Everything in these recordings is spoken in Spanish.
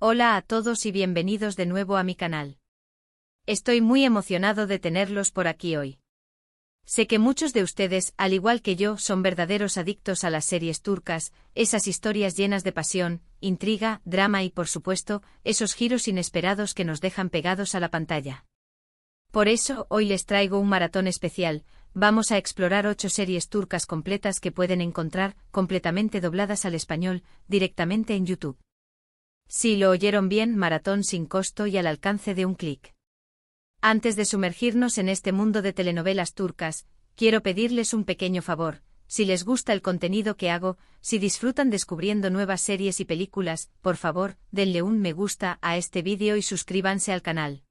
Hola a todos y bienvenidos de nuevo a mi canal. Estoy muy emocionado de tenerlos por aquí hoy. Sé que muchos de ustedes, al igual que yo, son verdaderos adictos a las series turcas, esas historias llenas de pasión, intriga, drama y, por supuesto, esos giros inesperados que nos dejan pegados a la pantalla. Por eso, hoy les traigo un maratón especial. Vamos a explorar 8 series turcas completas que pueden encontrar, completamente dobladas al español, directamente en YouTube. Sí, lo oyeron bien, maratón sin costo y al alcance de un clic. Antes de sumergirnos en este mundo de telenovelas turcas, quiero pedirles un pequeño favor. Si les gusta el contenido que hago, si disfrutan descubriendo nuevas series y películas, por favor, denle un me gusta a este vídeo y suscríbanse al canal.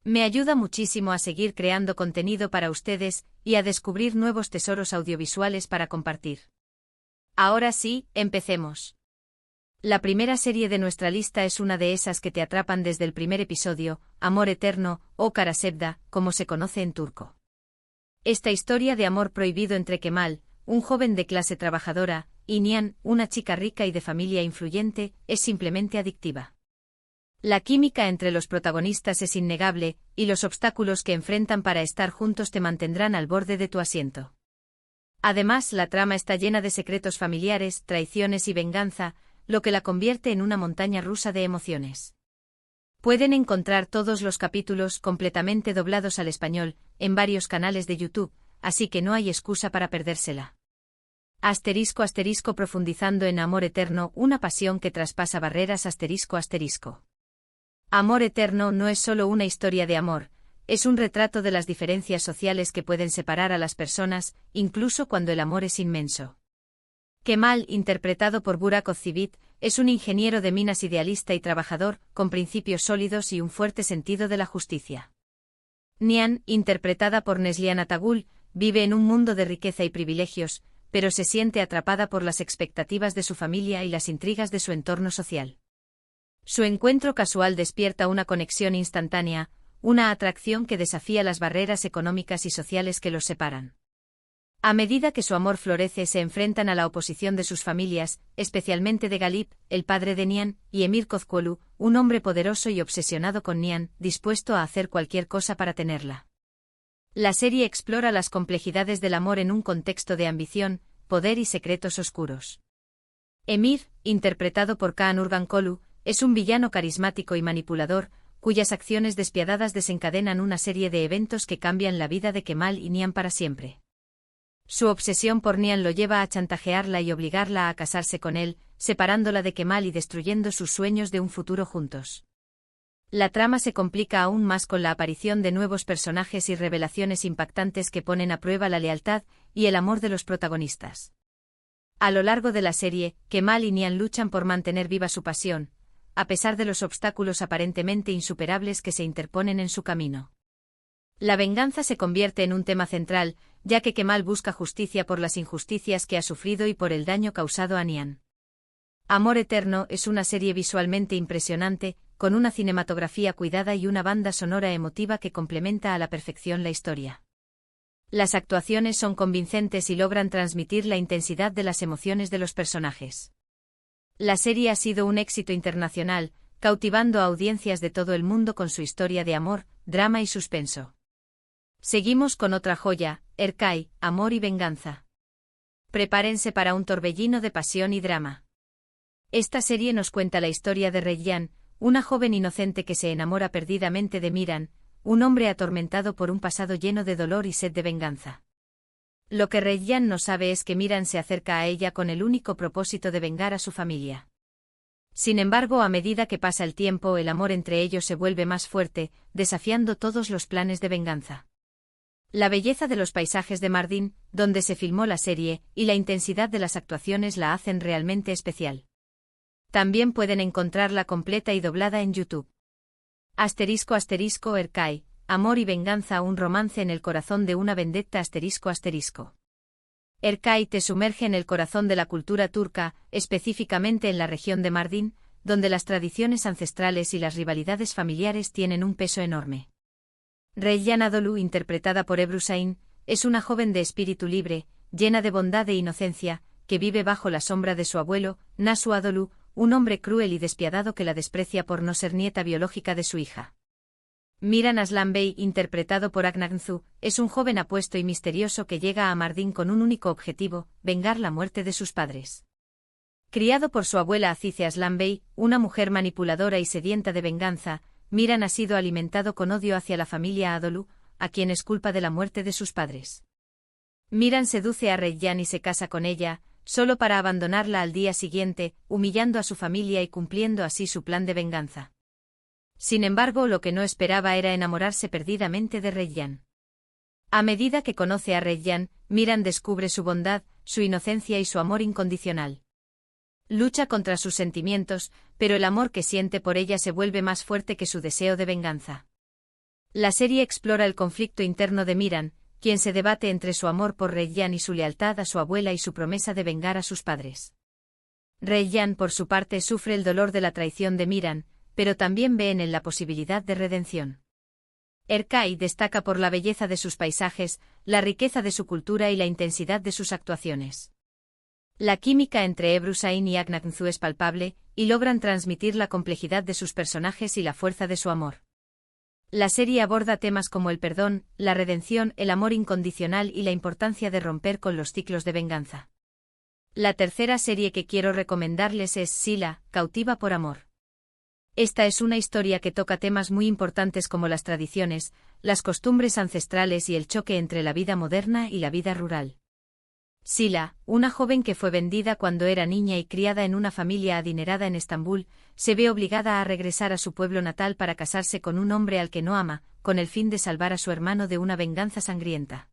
Me ayuda muchísimo a seguir creando contenido para ustedes y a descubrir nuevos tesoros audiovisuales para compartir. Ahora sí, empecemos. La primera serie de nuestra lista es una de esas que te atrapan desde el primer episodio, Amor Eterno, o Kara Sevda, como se conoce en turco. Esta historia de amor prohibido entre Kemal, un joven de clase trabajadora, y Nihan, una chica rica y de familia influyente, es simplemente adictiva. La química entre los protagonistas es innegable, y los obstáculos que enfrentan para estar juntos te mantendrán al borde de tu asiento. Además, la trama está llena de secretos familiares, traiciones y venganza, lo que la convierte en una montaña rusa de emociones. Pueden encontrar todos los capítulos completamente doblados al español, en varios canales de YouTube, así que no hay excusa para perdérsela. *** Profundizando en Amor Eterno, una pasión que traspasa barreras ***. Amor Eterno no es solo una historia de amor, es un retrato de las diferencias sociales que pueden separar a las personas, incluso cuando el amor es inmenso. Kemal, interpretado por Burak Özçivit, es un ingeniero de minas idealista y trabajador, con principios sólidos y un fuerte sentido de la justicia. Nihan, interpretada por Neslihan Atagul, vive en un mundo de riqueza y privilegios, pero se siente atrapada por las expectativas de su familia y las intrigas de su entorno social. Su encuentro casual despierta una conexión instantánea, una atracción que desafía las barreras económicas y sociales que los separan. A medida que su amor florece, se enfrentan a la oposición de sus familias, especialmente de Galip, el padre de Nihan, y Emir Kozkolu, un hombre poderoso y obsesionado con Nihan, dispuesto a hacer cualquier cosa para tenerla. La serie explora las complejidades del amor en un contexto de ambición, poder y secretos oscuros. Emir, interpretado por Kaan Urgankolu, es un villano carismático y manipulador, cuyas acciones despiadadas desencadenan una serie de eventos que cambian la vida de Kemal y Nihan para siempre. Su obsesión por Nihan lo lleva a chantajearla y obligarla a casarse con él, separándola de Kemal y destruyendo sus sueños de un futuro juntos. La trama se complica aún más con la aparición de nuevos personajes y revelaciones impactantes que ponen a prueba la lealtad y el amor de los protagonistas. A lo largo de la serie, Kemal y Nihan luchan por mantener viva su pasión, a pesar de los obstáculos aparentemente insuperables que se interponen en su camino. La venganza se convierte en un tema central, ya que Kemal busca justicia por las injusticias que ha sufrido y por el daño causado a Nihan. Amor Eterno es una serie visualmente impresionante, con una cinematografía cuidada y una banda sonora emotiva que complementa a la perfección la historia. Las actuaciones son convincentes y logran transmitir la intensidad de las emociones de los personajes. La serie ha sido un éxito internacional, cautivando a audiencias de todo el mundo con su historia de amor, drama y suspenso. Seguimos con otra joya, Erkay, Amor y Venganza. Prepárense para un torbellino de pasión y drama. Esta serie nos cuenta la historia de Reyyan, una joven inocente que se enamora perdidamente de Miran, un hombre atormentado por un pasado lleno de dolor y sed de venganza. Lo que Reyyan no sabe es que Miran se acerca a ella con el único propósito de vengar a su familia. Sin embargo, a medida que pasa el tiempo, el amor entre ellos se vuelve más fuerte, desafiando todos los planes de venganza. La belleza de los paisajes de Mardin, donde se filmó la serie, y la intensidad de las actuaciones la hacen realmente especial. También pueden encontrarla completa y doblada en YouTube. *** Erkay, Amor y Venganza, un romance en el corazón de una vendetta ***. Erkay te sumerge en el corazón de la cultura turca, específicamente en la región de Mardin, donde las tradiciones ancestrales y las rivalidades familiares tienen un peso enorme. Reyyan Adolu, interpretada por Ebru Şahin, es una joven de espíritu libre, llena de bondad e inocencia, que vive bajo la sombra de su abuelo, Nasu Adolu, un hombre cruel y despiadado que la desprecia por no ser nieta biológica de su hija. Miran Aslan Bey, interpretado por Agnanthu, es un joven apuesto y misterioso que llega a Mardin con un único objetivo: vengar la muerte de sus padres. Criado por su abuela Azize Aslan Bey, una mujer manipuladora y sedienta de venganza, Miran ha sido alimentado con odio hacia la familia Adolu, a quien es culpa de la muerte de sus padres. Miran seduce a Reyyan y se casa con ella, solo para abandonarla al día siguiente, humillando a su familia y cumpliendo así su plan de venganza. Sin embargo, lo que no esperaba era enamorarse perdidamente de Reyyan. A medida que conoce a Reyyan, Miran descubre su bondad, su inocencia y su amor incondicional. Lucha contra sus sentimientos, pero el amor que siente por ella se vuelve más fuerte que su deseo de venganza. La serie explora el conflicto interno de Miran, quien se debate entre su amor por Reyyan y su lealtad a su abuela y su promesa de vengar a sus padres. Reyyan, por su parte, sufre el dolor de la traición de Miran, pero también ve en él la posibilidad de redención. Erkai destaca por la belleza de sus paisajes, la riqueza de su cultura y la intensidad de sus actuaciones. La química entre Ebrusain y Agnanthu es palpable, y logran transmitir la complejidad de sus personajes y la fuerza de su amor. La serie aborda temas como el perdón, la redención, el amor incondicional y la importancia de romper con los ciclos de venganza. La tercera serie que quiero recomendarles es Sila, cautiva por amor. Esta es una historia que toca temas muy importantes como las tradiciones, las costumbres ancestrales y el choque entre la vida moderna y la vida rural. Sila, una joven que fue vendida cuando era niña y criada en una familia adinerada en Estambul, se ve obligada a regresar a su pueblo natal para casarse con un hombre al que no ama, con el fin de salvar a su hermano de una venganza sangrienta.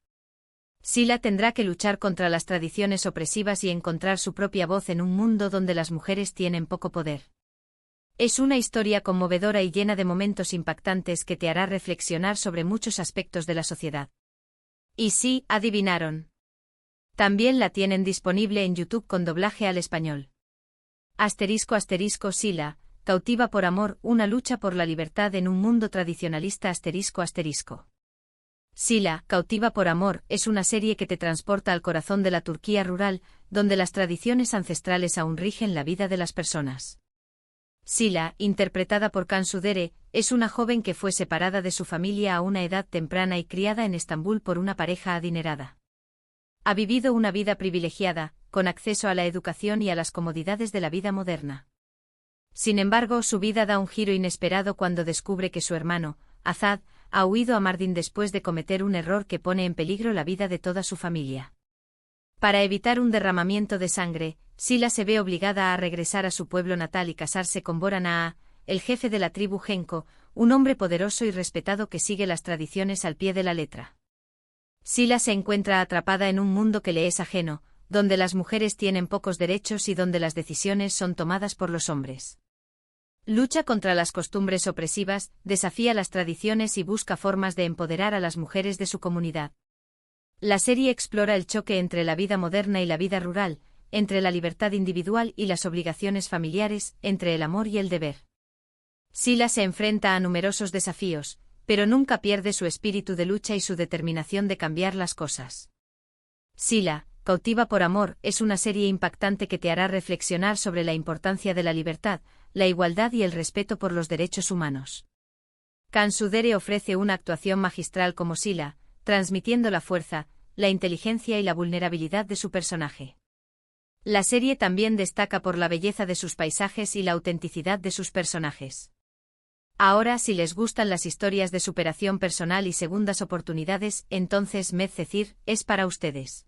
Sila tendrá que luchar contra las tradiciones opresivas y encontrar su propia voz en un mundo donde las mujeres tienen poco poder. Es una historia conmovedora y llena de momentos impactantes que te hará reflexionar sobre muchos aspectos de la sociedad. Y sí, adivinaron. También la tienen disponible en YouTube con doblaje al español. *** Sila, cautiva por amor, una lucha por la libertad en un mundo tradicionalista ***. Sila, cautiva por amor, es una serie que te transporta al corazón de la Turquía rural, donde las tradiciones ancestrales aún rigen la vida de las personas. Sila, interpretada por Cansu Dere, es una joven que fue separada de su familia a una edad temprana y criada en Estambul por una pareja adinerada. Ha vivido una vida privilegiada, con acceso a la educación y a las comodidades de la vida moderna. Sin embargo, su vida da un giro inesperado cuando descubre que su hermano, Azad, ha huido a Mardin después de cometer un error que pone en peligro la vida de toda su familia. Para evitar un derramamiento de sangre, Sila se ve obligada a regresar a su pueblo natal y casarse con Boran Ağa, el jefe de la tribu Genco, un hombre poderoso y respetado que sigue las tradiciones al pie de la letra. Sila se encuentra atrapada en un mundo que le es ajeno, donde las mujeres tienen pocos derechos y donde las decisiones son tomadas por los hombres. Lucha contra las costumbres opresivas, desafía las tradiciones y busca formas de empoderar a las mujeres de su comunidad. La serie explora el choque entre la vida moderna y la vida rural, entre la libertad individual y las obligaciones familiares, entre el amor y el deber. Sila se enfrenta a numerosos desafíos, pero nunca pierde su espíritu de lucha y su determinación de cambiar las cosas. Sila, cautiva por amor, es una serie impactante que te hará reflexionar sobre la importancia de la libertad, la igualdad y el respeto por los derechos humanos. Cansu Dere ofrece una actuación magistral como Sila, transmitiendo la fuerza, la inteligencia y la vulnerabilidad de su personaje. La serie también destaca por la belleza de sus paisajes y la autenticidad de sus personajes. Ahora, si les gustan las historias de superación personal y segundas oportunidades, entonces Medcezir es para ustedes.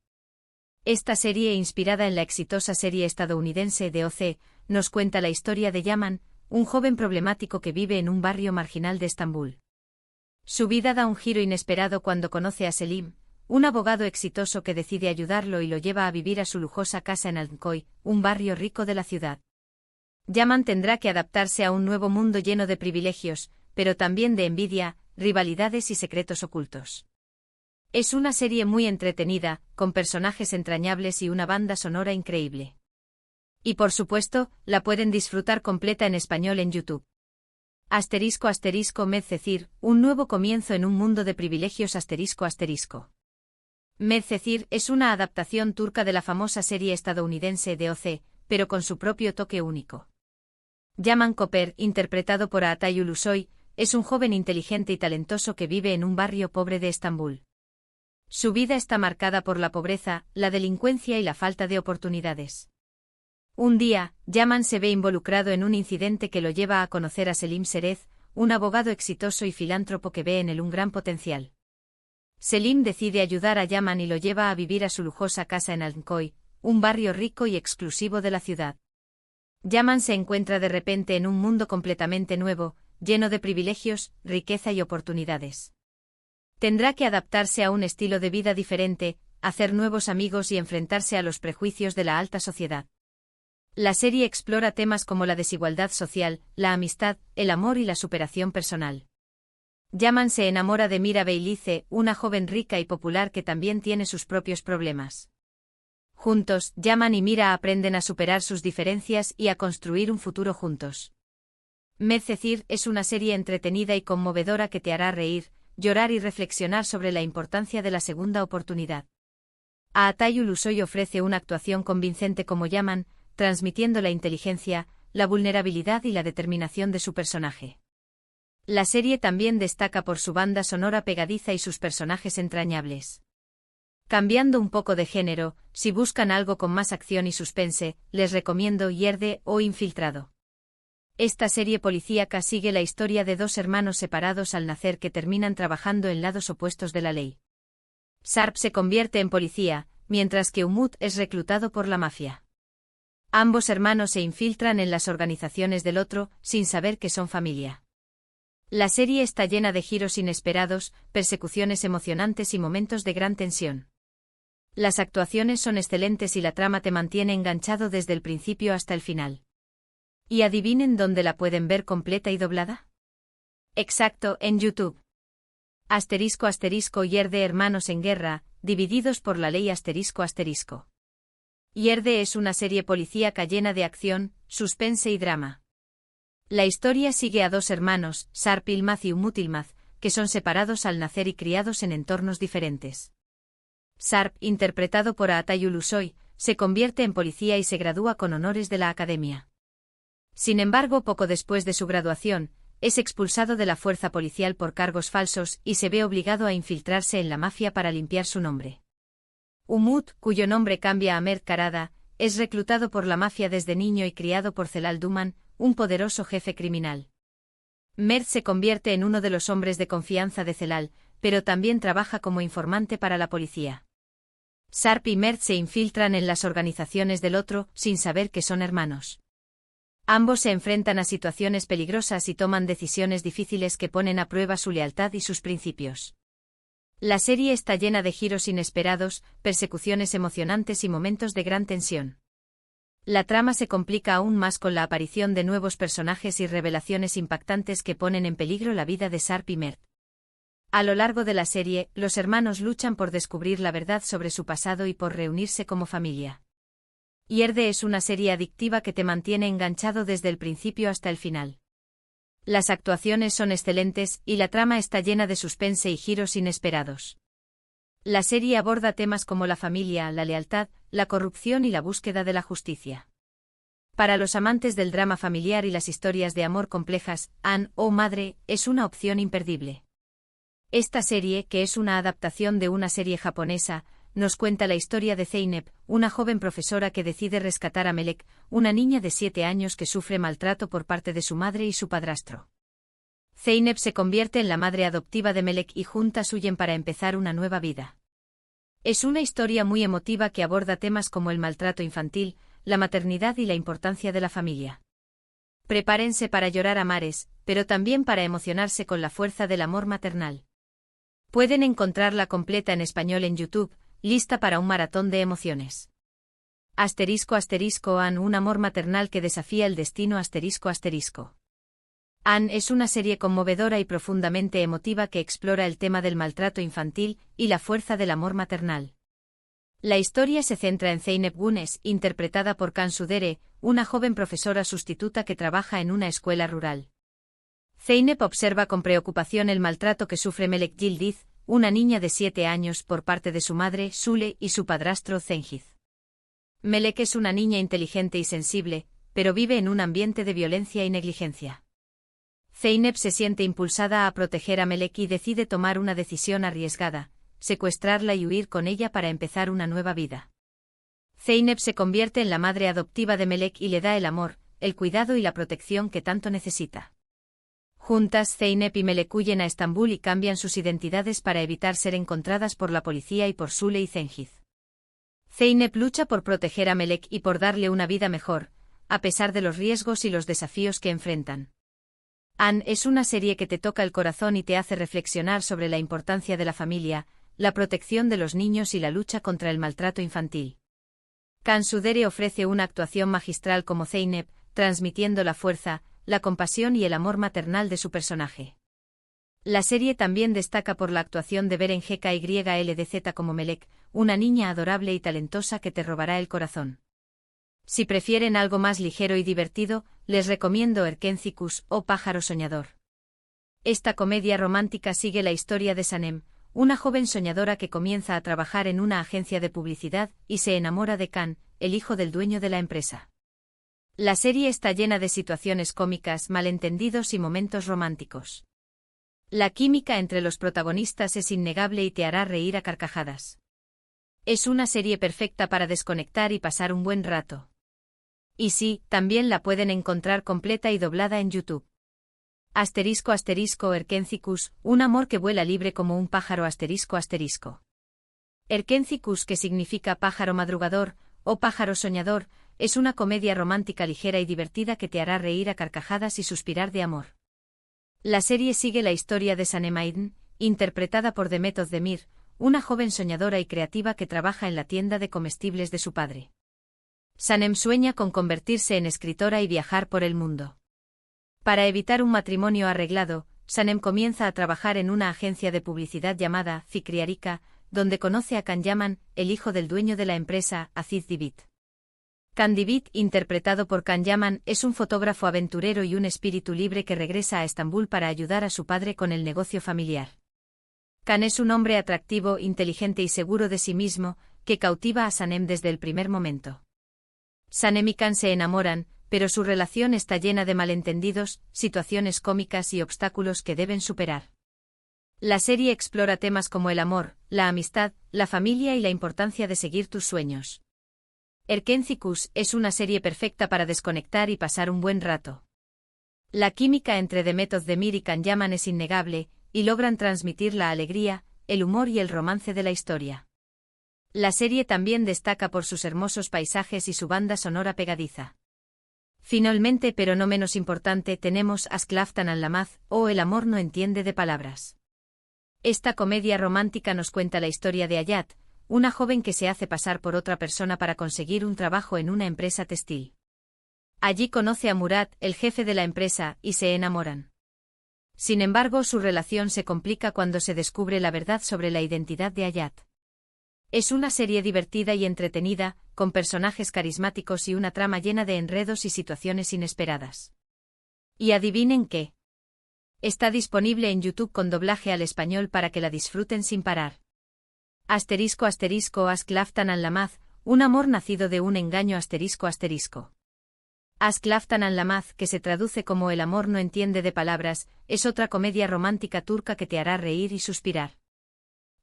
Esta serie, inspirada en la exitosa serie estadounidense de OC, nos cuenta la historia de Yaman, un joven problemático que vive en un barrio marginal de Estambul. Su vida da un giro inesperado cuando conoce a Selim, un abogado exitoso que decide ayudarlo y lo lleva a vivir a su lujosa casa en Alnkoy, un barrio rico de la ciudad. Yaman tendrá que adaptarse a un nuevo mundo lleno de privilegios, pero también de envidia, rivalidades y secretos ocultos. Es una serie muy entretenida, con personajes entrañables y una banda sonora increíble. Y por supuesto, la pueden disfrutar completa en español en YouTube. *** Medcezir, un nuevo comienzo en un mundo de privilegios ***. Medcezir es una adaptación turca de la famosa serie estadounidense de OC, pero con su propio toque único. Yaman Koper, interpretado por Atay Ulusoy, es un joven inteligente y talentoso que vive en un barrio pobre de Estambul. Su vida está marcada por la pobreza, la delincuencia y la falta de oportunidades. Un día, Yaman se ve involucrado en un incidente que lo lleva a conocer a Selim Serez, un abogado exitoso y filántropo que ve en él un gran potencial. Selim decide ayudar a Yaman y lo lleva a vivir a su lujosa casa en Alnkoy, un barrio rico y exclusivo de la ciudad. Yaman se encuentra de repente en un mundo completamente nuevo, lleno de privilegios, riqueza y oportunidades. Tendrá que adaptarse a un estilo de vida diferente, hacer nuevos amigos y enfrentarse a los prejuicios de la alta sociedad. La serie explora temas como la desigualdad social, la amistad, el amor y la superación personal. Yaman se enamora de Mira Beylice, una joven rica y popular que también tiene sus propios problemas. Juntos, Yaman y Mira aprenden a superar sus diferencias y a construir un futuro juntos. Medcezir es una serie entretenida y conmovedora que te hará reír, llorar y reflexionar sobre la importancia de la segunda oportunidad. Atay Ulusoy ofrece una actuación convincente como Yaman, transmitiendo la inteligencia, la vulnerabilidad y la determinación de su personaje. La serie también destaca por su banda sonora pegadiza y sus personajes entrañables. Cambiando un poco de género, si buscan algo con más acción y suspense, les recomiendo Yerde o Infiltrado. Esta serie policíaca sigue la historia de dos hermanos separados al nacer que terminan trabajando en lados opuestos de la ley. Sarp se convierte en policía, mientras que Umut es reclutado por la mafia. Ambos hermanos se infiltran en las organizaciones del otro, sin saber que son familia. La serie está llena de giros inesperados, persecuciones emocionantes y momentos de gran tensión. Las actuaciones son excelentes y la trama te mantiene enganchado desde el principio hasta el final. ¿Y adivinen dónde la pueden ver completa y doblada? Exacto, en YouTube. Yerde Hermanos en Guerra, divididos por la ley ***. Yerde es una serie policíaca llena de acción, suspense y drama. La historia sigue a dos hermanos, Sarp Yılmaz y Umut Yılmaz, que son separados al nacer y criados en entornos diferentes. Sarp, interpretado por Atay Ulusoy, se convierte en policía y se gradúa con honores de la academia. Sin embargo, poco después de su graduación, es expulsado de la fuerza policial por cargos falsos y se ve obligado a infiltrarse en la mafia para limpiar su nombre. Umut, cuyo nombre cambia a Mert Karada, es reclutado por la mafia desde niño y criado por Celal Duman, un poderoso jefe criminal. Mert se convierte en uno de los hombres de confianza de Celal, pero también trabaja como informante para la policía. Sarp y Mert se infiltran en las organizaciones del otro, sin saber que son hermanos. Ambos se enfrentan a situaciones peligrosas y toman decisiones difíciles que ponen a prueba su lealtad y sus principios. La serie está llena de giros inesperados, persecuciones emocionantes y momentos de gran tensión. La trama se complica aún más con la aparición de nuevos personajes y revelaciones impactantes que ponen en peligro la vida de Sarp y Mert. A lo largo de la serie, los hermanos luchan por descubrir la verdad sobre su pasado y por reunirse como familia. Yerde es una serie adictiva que te mantiene enganchado desde el principio hasta el final. Las actuaciones son excelentes y la trama está llena de suspense y giros inesperados. La serie aborda temas como la familia, la lealtad, la corrupción y la búsqueda de la justicia. Para los amantes del drama familiar y las historias de amor complejas, Anne, oh Madre, es una opción imperdible. Esta serie, que es una adaptación de una serie japonesa, nos cuenta la historia de Zeynep, una joven profesora que decide rescatar a Melek, una niña de 7 años que sufre maltrato por parte de su madre y su padrastro. Zeynep se convierte en la madre adoptiva de Melek y juntas huyen para empezar una nueva vida. Es una historia muy emotiva que aborda temas como el maltrato infantil, la maternidad y la importancia de la familia. Prepárense para llorar a mares, pero también para emocionarse con la fuerza del amor maternal. Pueden encontrarla completa en español en YouTube, lista para un maratón de emociones. Anne, un amor maternal que desafía el destino. Anne es una serie conmovedora y profundamente emotiva que explora el tema del maltrato infantil y la fuerza del amor maternal. La historia se centra en Zeynep Güneş, interpretada por Cansu Dere, una joven profesora sustituta que trabaja en una escuela rural. Zeynep observa con preocupación el maltrato que sufre Melek Yildiz, una niña de 7 años por parte de su madre, Sule, y su padrastro, Cengiz. Melek es una niña inteligente y sensible, pero vive en un ambiente de violencia y negligencia. Zeynep se siente impulsada a proteger a Melek y decide tomar una decisión arriesgada, secuestrarla y huir con ella para empezar una nueva vida. Zeynep se convierte en la madre adoptiva de Melek y le da el amor, el cuidado y la protección que tanto necesita. Juntas, Zeynep y Melek huyen a Estambul y cambian sus identidades para evitar ser encontradas por la policía y por Sule y Cengiz. Zeynep lucha por proteger a Melek y por darle una vida mejor, a pesar de los riesgos y los desafíos que enfrentan. Anne es una serie que te toca el corazón y te hace reflexionar sobre la importancia de la familia, la protección de los niños y la lucha contra el maltrato infantil. Can Sudere ofrece una actuación magistral como Zeynep, transmitiendo la fuerza, la compasión y el amor maternal de su personaje. La serie también destaca por la actuación de Beren Yldz como Melek, una niña adorable y talentosa que te robará el corazón. Si prefieren algo más ligero y divertido, les recomiendo Erkencikus o Pájaro Soñador. Esta comedia romántica sigue la historia de Sanem, una joven soñadora que comienza a trabajar en una agencia de publicidad y se enamora de Can, el hijo del dueño de la empresa. La serie está llena de situaciones cómicas, malentendidos y momentos románticos. La química entre los protagonistas es innegable y te hará reír a carcajadas. Es una serie perfecta para desconectar y pasar un buen rato. Y sí, también la pueden encontrar completa y doblada en YouTube. Erkencikus, un amor que vuela libre como un pájaro Erkencikus, que significa pájaro madrugador, o pájaro soñador, es una comedia romántica ligera y divertida que te hará reír a carcajadas y suspirar de amor. La serie sigue la historia de Sanem Aydin, interpretada por Demet Özdemir, una joven soñadora y creativa que trabaja en la tienda de comestibles de su padre. Sanem sueña con convertirse en escritora y viajar por el mundo. Para evitar un matrimonio arreglado, Sanem comienza a trabajar en una agencia de publicidad llamada Fikriarika, donde conoce a Can Yaman, el hijo del dueño de la empresa, Aziz Divit. Can Divit, interpretado por Can Yaman, es un fotógrafo aventurero y un espíritu libre que regresa a Estambul para ayudar a su padre con el negocio familiar. Can es un hombre atractivo, inteligente y seguro de sí mismo, que cautiva a Sanem desde el primer momento. Sanem y Can se enamoran, pero su relación está llena de malentendidos, situaciones cómicas y obstáculos que deben superar. La serie explora temas como el amor, la amistad, la familia y la importancia de seguir tus sueños. Erkencikus es una serie perfecta para desconectar y pasar un buen rato. La química entre Demet Özdemir y Can Yaman es innegable, y logran transmitir la alegría, el humor y el romance de la historia. La serie también destaca por sus hermosos paisajes y su banda sonora pegadiza. Finalmente, pero no menos importante, tenemos Asklaftan Anlamaz, o El amor no entiende de palabras. Esta comedia romántica nos cuenta la historia de Hayat, una joven que se hace pasar por otra persona para conseguir un trabajo en una empresa textil. Allí conoce a Murat, el jefe de la empresa, y se enamoran. Sin embargo, su relación se complica cuando se descubre la verdad sobre la identidad de Hayat. Es una serie divertida y entretenida, con personajes carismáticos y una trama llena de enredos y situaciones inesperadas. ¿Y adivinen qué? Está disponible en YouTube con doblaje al español para que la disfruten sin parar. Asklaftan Anlamaz, un amor nacido de un engaño Asklaftan Anlamaz, que se traduce como El amor no entiende de palabras, es otra comedia romántica turca que te hará reír y suspirar.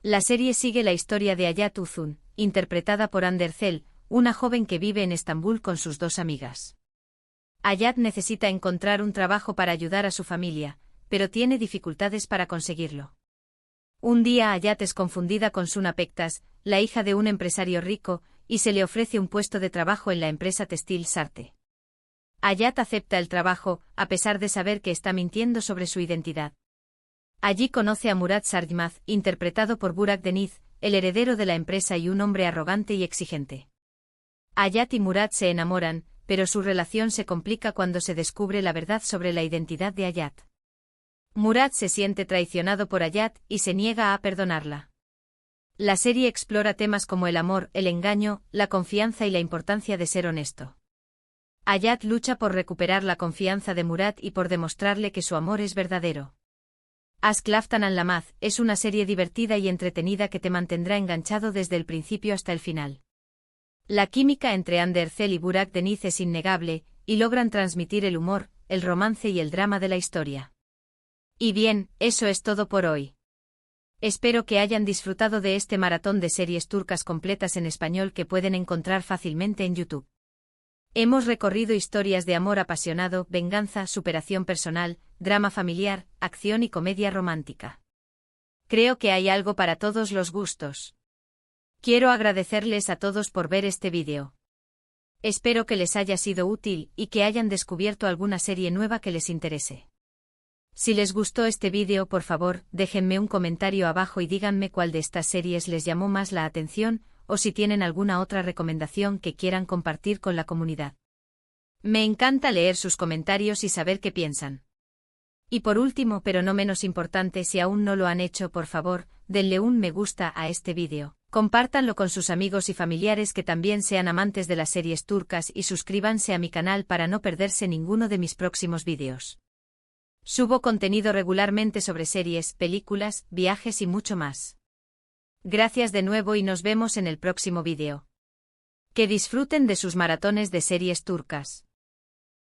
La serie sigue la historia de Hayat Uzun, interpretada por Hande Erçel, una joven que vive en Estambul con sus dos amigas. Hayat necesita encontrar un trabajo para ayudar a su familia, pero tiene dificultades para conseguirlo. Un día Hayat es confundida con Suna Pektas, la hija de un empresario rico, y se le ofrece un puesto de trabajo en la empresa textil Sarte. Hayat acepta el trabajo, a pesar de saber que está mintiendo sobre su identidad. Allí conoce a Murat Sarjmaz, interpretado por Burak Deniz, el heredero de la empresa y un hombre arrogante y exigente. Hayat y Murat se enamoran, pero su relación se complica cuando se descubre la verdad sobre la identidad de Hayat. Murat se siente traicionado por Hayat y se niega a perdonarla. La serie explora temas como el amor, el engaño, la confianza y la importancia de ser honesto. Hayat lucha por recuperar la confianza de Murat y por demostrarle que su amor es verdadero. Asklaftan Anlamaz es una serie divertida y entretenida que te mantendrá enganchado desde el principio hasta el final. La química entre Hande Erçel y Burak Deniz es innegable, y logran transmitir el humor, el romance y el drama de la historia. Y bien, eso es todo por hoy. Espero que hayan disfrutado de este maratón de series turcas completas en español que pueden encontrar fácilmente en YouTube. Hemos recorrido historias de amor apasionado, venganza, superación personal, drama familiar, acción y comedia romántica. Creo que hay algo para todos los gustos. Quiero agradecerles a todos por ver este vídeo. Espero que les haya sido útil y que hayan descubierto alguna serie nueva que les interese. Si les gustó este vídeo, por favor, déjenme un comentario abajo y díganme cuál de estas series les llamó más la atención, o si tienen alguna otra recomendación que quieran compartir con la comunidad. Me encanta leer sus comentarios y saber qué piensan. Y por último, pero no menos importante, si aún no lo han hecho, por favor, denle un me gusta a este vídeo, compártanlo con sus amigos y familiares que también sean amantes de las series turcas y suscríbanse a mi canal para no perderse ninguno de mis próximos vídeos. Subo contenido regularmente sobre series, películas, viajes y mucho más. Gracias de nuevo y nos vemos en el próximo vídeo. Que disfruten de sus maratones de series turcas.